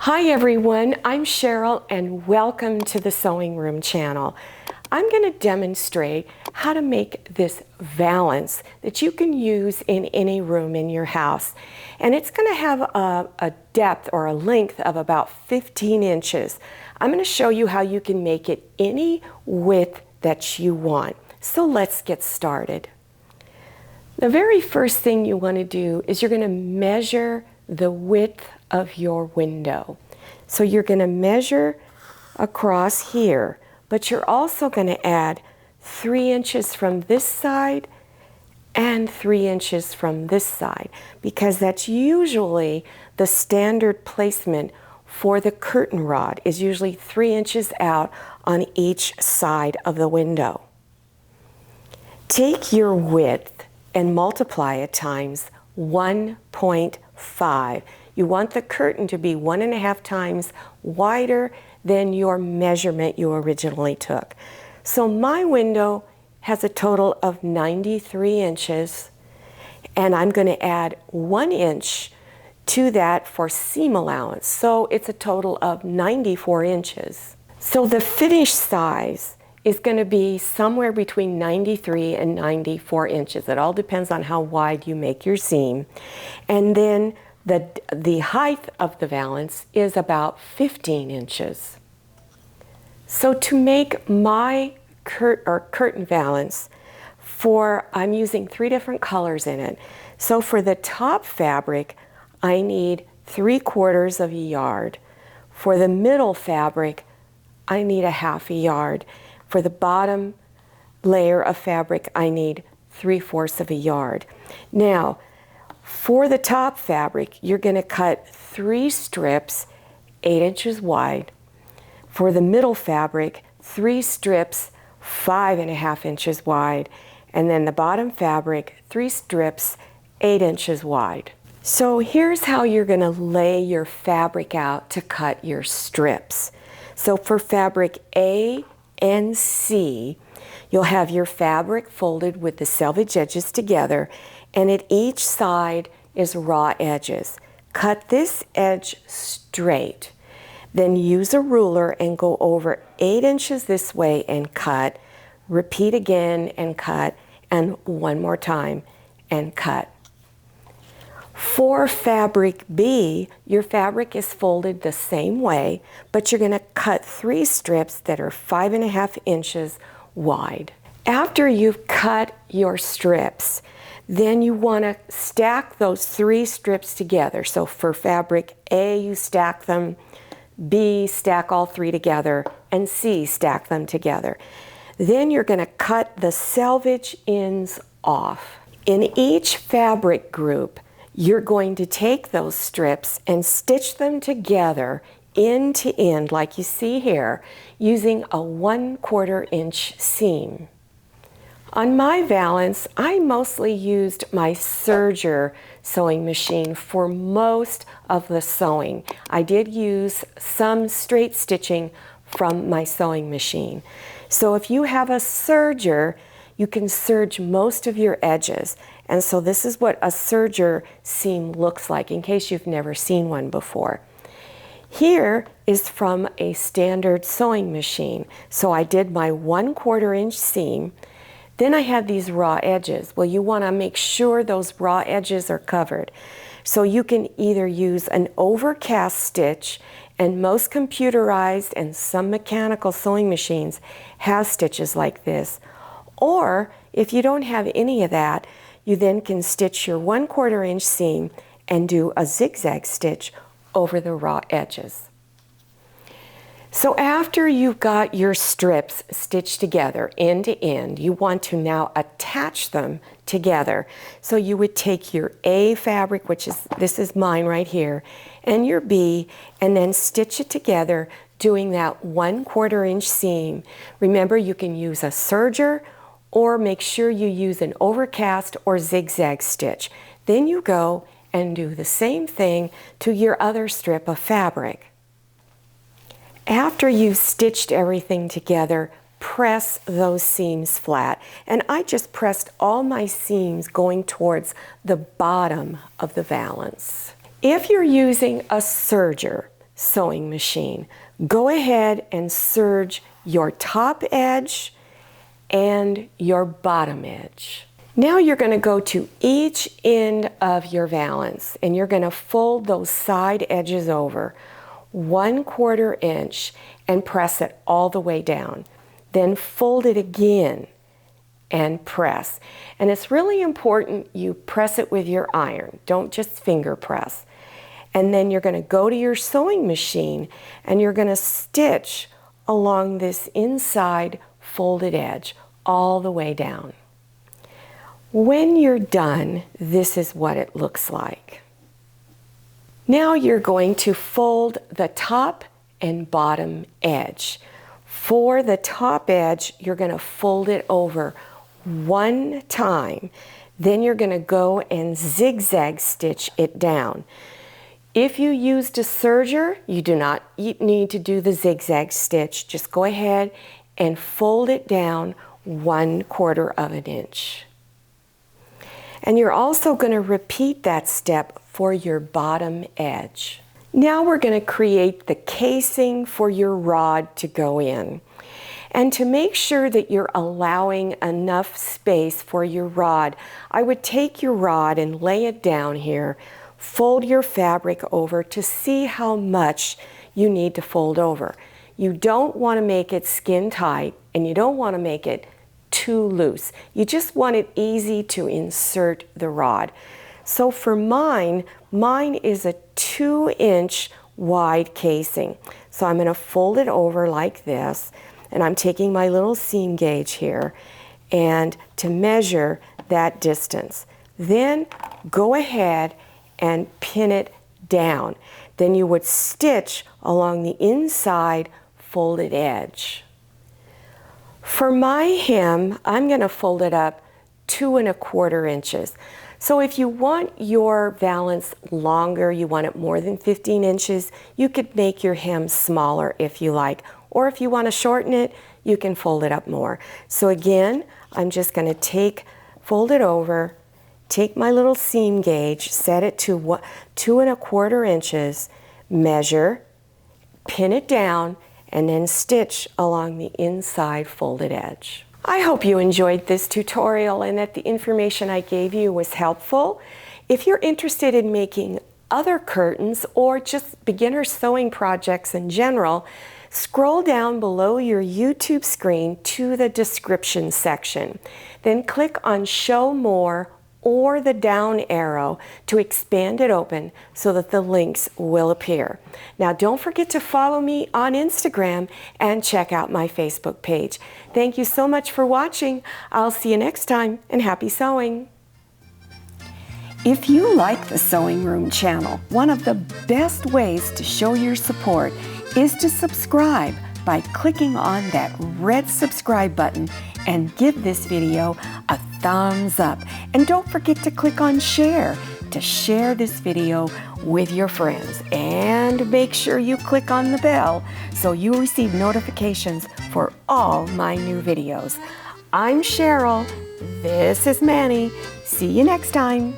Hi everyone, I'm Cheryl and welcome to the Sewing Room channel. I'm going to demonstrate how to make this valance that you can use in any room in your house. And it's going to have a depth or a length of about 15 inches. I'm going to show you how you can make it any width that you want. So let's get started. The very first thing you want to do is you're going to measure the width of your window. So you're going to measure across here, but you're also going to add 3 inches from this side and 3 inches from this side, because that's usually the standard placement for the curtain rod, is usually 3 inches out on each side of the window. Take your width and multiply it times 1.5. You want the curtain to be 1.5 times wider than your measurement you originally took. So my window has a total of 93 inches, and I'm going to add 1 inch to that for seam allowance. So it's a total of 94 inches. So the finished size is going to be somewhere between 93 and 94 inches. It all depends on how wide you make your seam. And then the height of the valance is about 15 inches. So to make my curtain valance, I'm using 3 different colors in it. So for the top fabric, I need 3/4 of a yard. For the middle fabric, I need a 1/2 yard. For the bottom layer of fabric, I need 3/4 of a yard. Now, for the top fabric, you're going to cut 3 strips 8 inches wide. For the middle fabric, 3 strips 5.5 inches wide. And then the bottom fabric, 3 strips 8 inches wide. So here's how you're going to lay your fabric out to cut your strips. So for fabric A and C, you'll have your fabric folded with the selvage edges together, and at each side is raw edges. Cut this edge straight, then use a ruler and go over 8 inches this way and cut. Repeat again and cut, and one more time and cut. For fabric B, your fabric is folded the same way, but you're going to cut 3 strips that are 5.5 inches wide. After you've cut your strips, then you want to stack those 3 strips together. So for fabric A, you stack them, B, stack all 3 together, and C, stack them together. Then you're going to cut the selvage ends off. In each fabric group, you're going to take those strips and stitch them together end to end, like you see here, using a 1/4 inch seam. On my valance, I mostly used my serger sewing machine for most of the sewing. I did use some straight stitching from my sewing machine. So if you have a serger, you can serge most of your edges. And so this is what a serger seam looks like, in case you've never seen one before. Here is from a standard sewing machine. So I did my 1/4 inch seam. Then I have these raw edges. Well, you want to make sure those raw edges are covered. So you can either use an overcast stitch, and most computerized and some mechanical sewing machines have stitches like this. Or if you don't have any of that, you then can stitch your 1/4 inch seam and do a zigzag stitch over the raw edges. So after you've got your strips stitched together end to end, you want to now attach them together. So you would take your A fabric, this is mine right here, and your B, and then stitch it together doing that 1/4 inch seam. Remember, you can use a serger, or make sure you use an overcast or zigzag stitch. Then you go and do the same thing to your other strip of fabric. After you've stitched everything together, press those seams flat. And I just pressed all my seams going towards the bottom of the valance. If you're using a serger, sewing machine. Go ahead and serge your top edge and your bottom edge. Now you're going to go to each end of your valance and you're going to fold those side edges over 1/4 inch and press it all the way down. Then fold it again and press. And it's really important you press it with your iron. Don't just finger press. And then you're going to go to your sewing machine and you're going to stitch along this inside folded edge all the way down. When you're done, this is what it looks like. Now you're going to fold the top and bottom edge. For the top edge, you're going to fold it over one time. Then you're going to go and zigzag stitch it down. If you used a serger, you do not need to do the zigzag stitch. Just go ahead and fold it down 1/4 inch. And you're also going to repeat that step for your bottom edge. Now we're going to create the casing for your rod to go in. And to make sure that you're allowing enough space for your rod, I would take your rod and lay it down here, fold your fabric over to see how much you need to fold over. You don't want to make it skin tight and you don't want to make it too loose. You just want it easy to insert the rod. So for mine is a 2-inch wide casing. So I'm going to fold it over like this, and I'm taking my little seam gauge here and to measure that distance. Then go ahead and pin it down. Then you would stitch along the inside folded edge. For my hem, I'm going to fold it up 2 1/4 inches. So if you want your valance longer, you want it more than 15 inches, you could make your hem smaller if you like. Or if you want to shorten it, you can fold it up more. So again, I'm just going to fold it over, take my little seam gauge, set it to 2 1/4 inches, measure, pin it down, and then stitch along the inside folded edge. I hope you enjoyed this tutorial and that the information I gave you was helpful. If you're interested in making other curtains or just beginner sewing projects in general, scroll down below your YouTube screen to the description section. Then click on Show More or the down arrow to expand it open so that the links will appear. Now don't forget to follow me on Instagram and check out my Facebook page. Thank you so much for watching. I'll see you next time, and happy sewing. If you like the Sewing Room channel, one of the best ways to show your support is to subscribe by clicking on that red subscribe button and give this video a thumbs up. And don't forget to click on share to share this video with your friends. And make sure you click on the bell so you receive notifications for all my new videos. I'm Cheryl. This is Manny. See you next time.